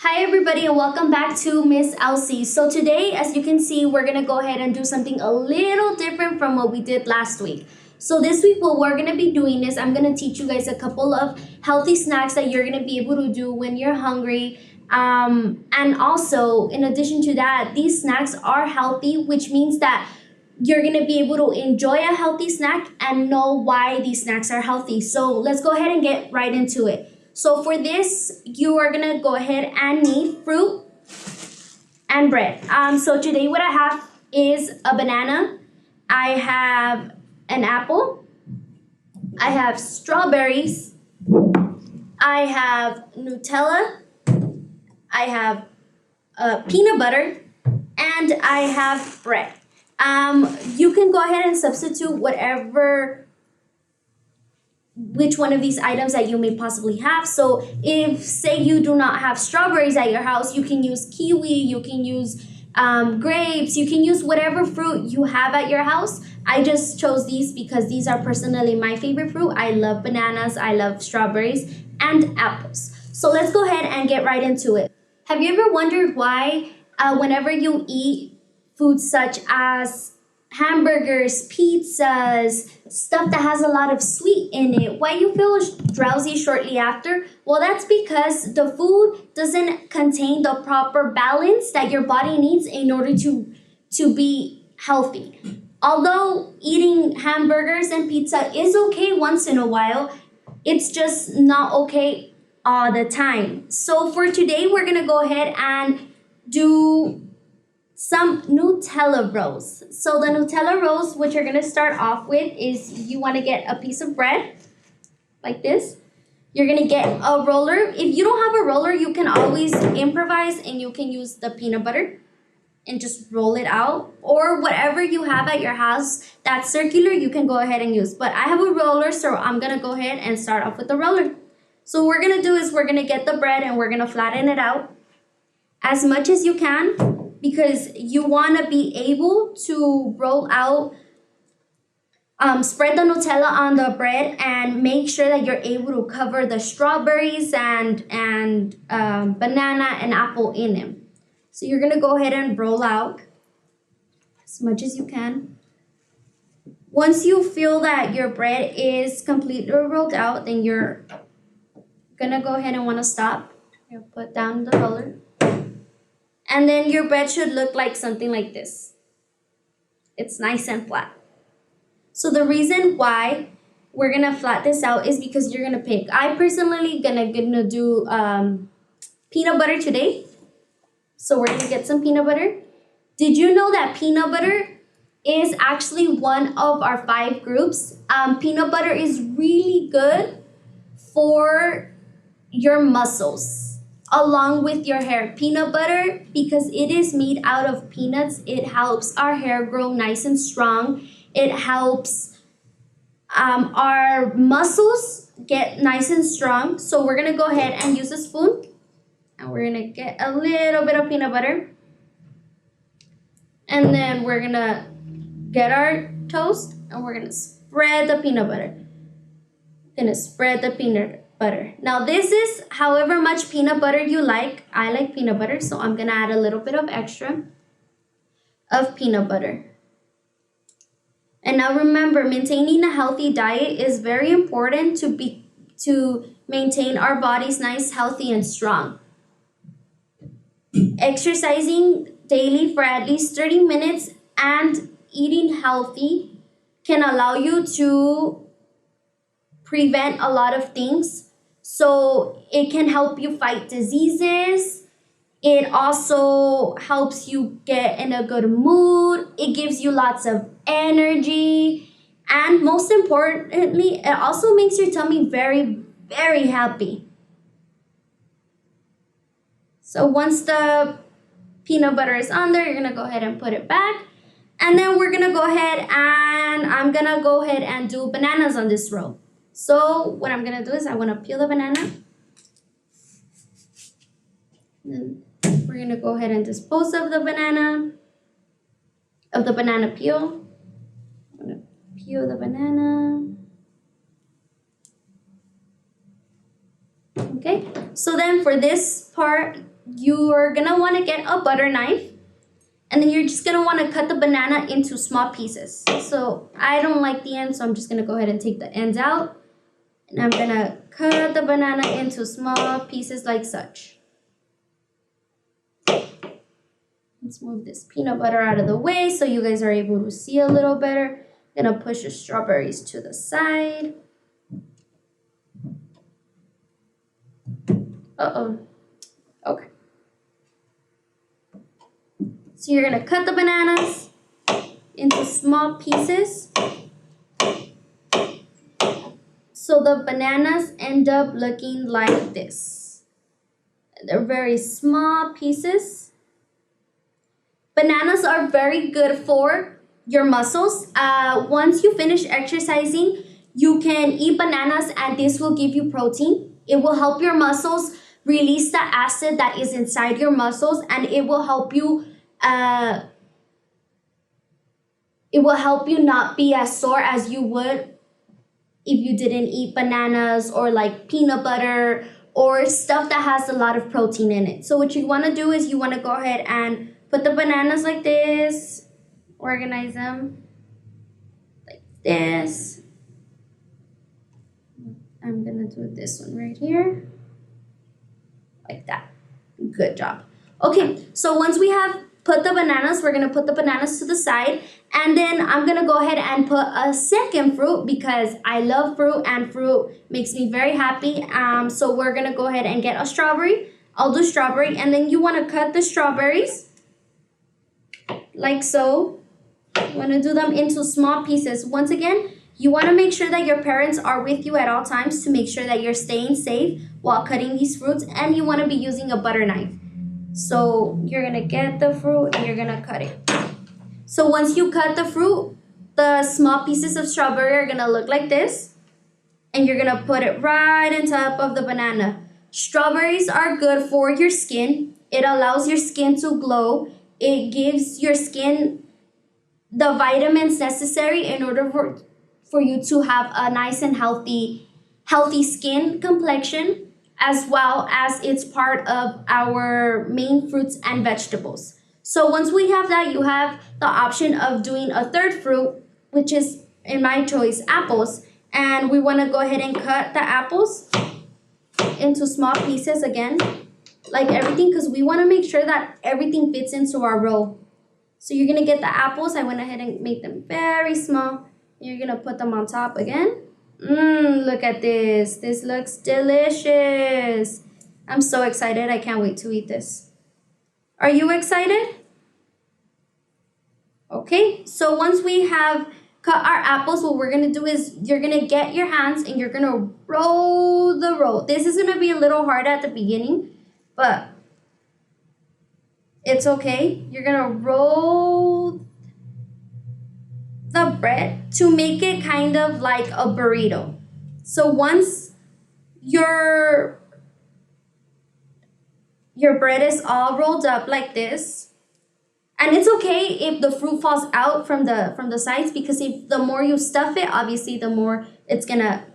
Hi everybody and welcome back to Miss Elsy. So today, as you can see, we're gonna go ahead and do something a little different from what we did last week. So this week, what we're gonna be doing is I'm gonna teach you guys a couple of healthy snacks that you're gonna be able to do when you're hungry. And also, in addition to that, these snacks are healthy, which means that you're gonna be able to enjoy a healthy snack and know why these snacks are healthy. So let's go ahead and get right into it. So for this, you are gonna go ahead and need fruit and bread. So today what I have is a banana. I have an apple. I have strawberries. I have Nutella. I have peanut butter, and I have bread. You can go ahead and substitute which one of these items that you may possibly have. So if say you do not have strawberries at your house, you can use kiwi, you can use grapes, you can use whatever fruit you have at your house. I just chose these because these are personally my favorite fruit. I love bananas, I love strawberries and apples. So let's go ahead and get right into it. Have you ever wondered why whenever you eat foods such as hamburgers, pizzas, stuff that has a lot of sweet in it, why you feel drowsy shortly after? Well, that's because the food doesn't contain the proper balance that your body needs in order to be healthy. Although eating hamburgers and pizza is okay once in a while, it's just not okay all the time. So for today, we're gonna go ahead and do some Nutella rolls. So the Nutella rolls, which you're gonna start off with, is you wanna get a piece of bread like this. You're gonna get a roller. If you don't have a roller, you can always improvise and you can use the peanut butter and just roll it out, or whatever you have at your house that's circular, you can go ahead and use. But I have a roller, so I'm gonna go ahead and start off with the roller. So what we're gonna do is we're gonna get the bread and we're gonna flatten it out as much as you can, because you want to be able to roll out, spread the Nutella on the bread and make sure that you're able to cover the strawberries and banana and apple in them. So you're going to go ahead and roll out as much as you can. Once you feel that your bread is completely rolled out, then you're going to go ahead and want to stop. You'll put down the roller. And then your bread should look like something like this. It's nice and flat. So the reason why we're gonna flat this out is because you're gonna pick. I personally gonna do peanut butter today. So we're gonna get some peanut butter. Did you know that peanut butter is actually one of our 5 groups? Peanut butter is really good for your muscles, along with your hair. Peanut butter, because it is made out of peanuts, it helps our hair grow nice and strong. It helps our muscles get nice and strong. So we're gonna go ahead and use a spoon and we're gonna get a little bit of peanut butter, and then we're gonna get our toast and we're gonna spread the peanut butter. Gonna spread the peanut butter. Now this is however much peanut butter you like. I like peanut butter, so I'm gonna add a little bit of extra of peanut butter. And now remember, maintaining a healthy diet is very important to maintain our bodies nice, healthy, and strong. Exercising daily for at least 30 minutes and eating healthy can allow you to prevent a lot of things. So it can help you fight diseases. It also helps you get in a good mood. It gives you lots of energy. And most importantly, it also makes your tummy very, very happy. So once the peanut butter is on there, you're gonna go ahead and put it back. And then we're gonna go ahead and I'm gonna go ahead and do bananas on this roll. So what I'm gonna do is I wanna peel the banana. Then we're gonna go ahead and dispose of the banana peel. I'm gonna peel the banana. Okay, so then for this part, you're gonna want to get a butter knife, and then you're just gonna want to cut the banana into small pieces. So I don't like the ends, so I'm just gonna go ahead and take the ends out, and I'm gonna cut the banana into small pieces like such. Let's move this peanut butter out of the way so you guys are able to see a little better. Gonna push the strawberries to the side. Uh-oh. Okay. So you're gonna cut the bananas into small pieces. So the bananas end up looking like this. They're very small pieces. Bananas are very good for your muscles. Once you finish exercising, you can eat bananas and this will give you protein. It will help your muscles release the acid that is inside your muscles, and it will help you not be as sore as you would if you didn't eat bananas or like peanut butter or stuff that has a lot of protein in it. So what you want to do is you want to go ahead and put the bananas like this, organize them like this. I'm gonna do this one right here, like that. Good job. Okay, so once we have put the bananas, we're gonna put the bananas to the side, and then I'm gonna go ahead and put a second fruit because I love fruit and fruit makes me very happy. So we're gonna go ahead and get a strawberry. I'll do strawberry, and then you wanna cut the strawberries like so. You wanna do them into small pieces. Once again, you wanna make sure that your parents are with you at all times to make sure that you're staying safe while cutting these fruits, and you wanna be using a butter knife. So you're gonna get the fruit and you're gonna cut it. So once you cut the fruit, the small pieces of strawberry are gonna look like this, and you're gonna put it right on top of the banana. Strawberries are good for your skin. It allows your skin to glow. It gives your skin the vitamins necessary in order for you to have a nice and healthy skin complexion, as well as it's part of our main fruits and vegetables. So once we have that, you have the option of doing a third fruit, which is, in my choice, apples. And we want to go ahead and cut the apples into small pieces again, like everything, because we want to make sure that everything fits into our roll. So you're going to get the apples. I went ahead and made them very small. You're going to put them on top again. Look at this. This looks delicious. I'm so excited. I can't wait to eat this. Are you excited? Okay, so once we have cut our apples, what we're gonna do is you're gonna get your hands and you're gonna roll the roll. This is gonna be a little hard at the beginning, but it's okay. You're gonna roll the bread to make it kind of like a burrito. So once your bread is all rolled up like this, and it's okay if the fruit falls out from the sides, because if the more you stuff it, obviously the more it's gonna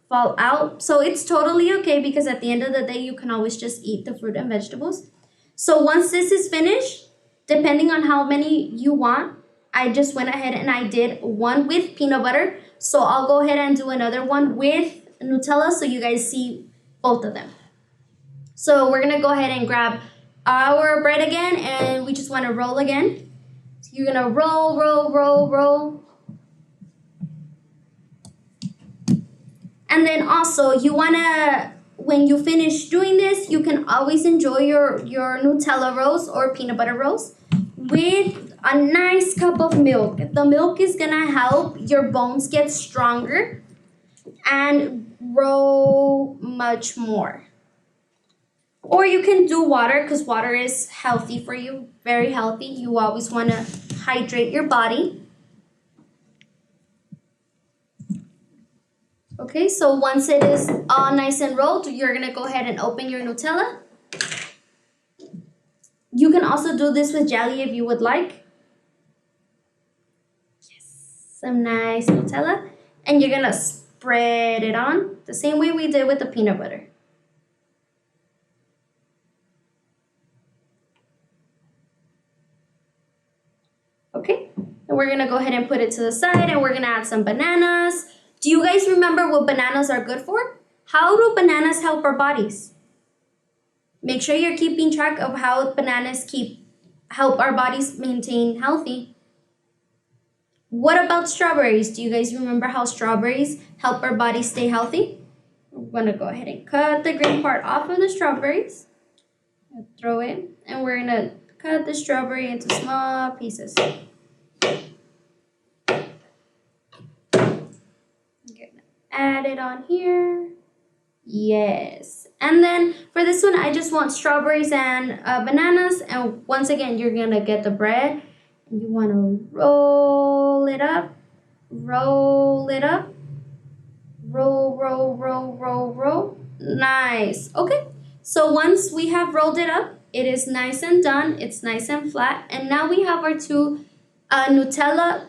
fall out. So it's totally okay, because at the end of the day, you can always just eat the fruit and vegetables. So once this is finished, depending on how many you want, I just went ahead and I did one with peanut butter. So I'll go ahead and do another one with Nutella so you guys see both of them. So we're gonna go ahead and grab our bread again, and we just want to roll again. So you're gonna roll, roll, roll, roll. And then also you wanna, when you finish doing this, you can always enjoy your Nutella rolls or peanut butter rolls with a nice cup of milk. The milk is gonna help your bones get stronger and grow much more. Or you can do water, because water is healthy for you, very healthy. You always want to hydrate your body. Okay, so once it is all nice and rolled, you're going to go ahead and open your Nutella. You can also do this with jelly if you would like. Yes, some nice Nutella. And you're going to spread it on the same way we did with the peanut butter. And we're gonna go ahead and put it to the side, and we're gonna add some bananas. Do you guys remember what bananas are good for? How do bananas help our bodies? Make sure you're keeping track of how bananas help our bodies maintain healthy. What about strawberries? Do you guys remember how strawberries help our bodies stay healthy? We're gonna go ahead and cut the green part off of the strawberries. Throw it, and we're gonna cut the strawberry into small pieces. Add it on here. Yes. And then for this one, I just want strawberries and bananas. And once again, you're going to get the bread. And you want to roll it up. Roll it up. Roll, roll, roll, roll, roll. Nice. Okay. So once we have rolled it up, it is nice and done. It's nice and flat. And now we have our two Nutella,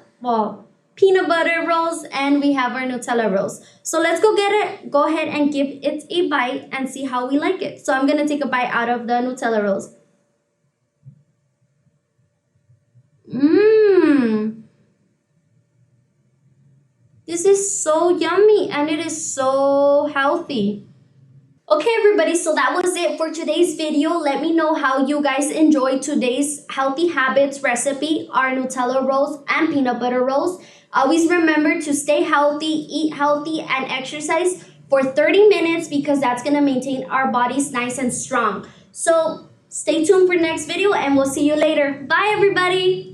peanut butter rolls, and we have our Nutella rolls. So let's go get it. Go ahead and give it a bite and see how we like it. So I'm going to take a bite out of the Nutella rolls. This is so yummy and it is so healthy. Okay, everybody, so that was it for today's video. Let me know how you guys enjoyed today's healthy habits recipe, our Nutella rolls and peanut butter rolls. Always remember to stay healthy, eat healthy, and exercise for 30 minutes because that's going to maintain our bodies nice and strong. So stay tuned for next video and we'll see you later. Bye, everybody.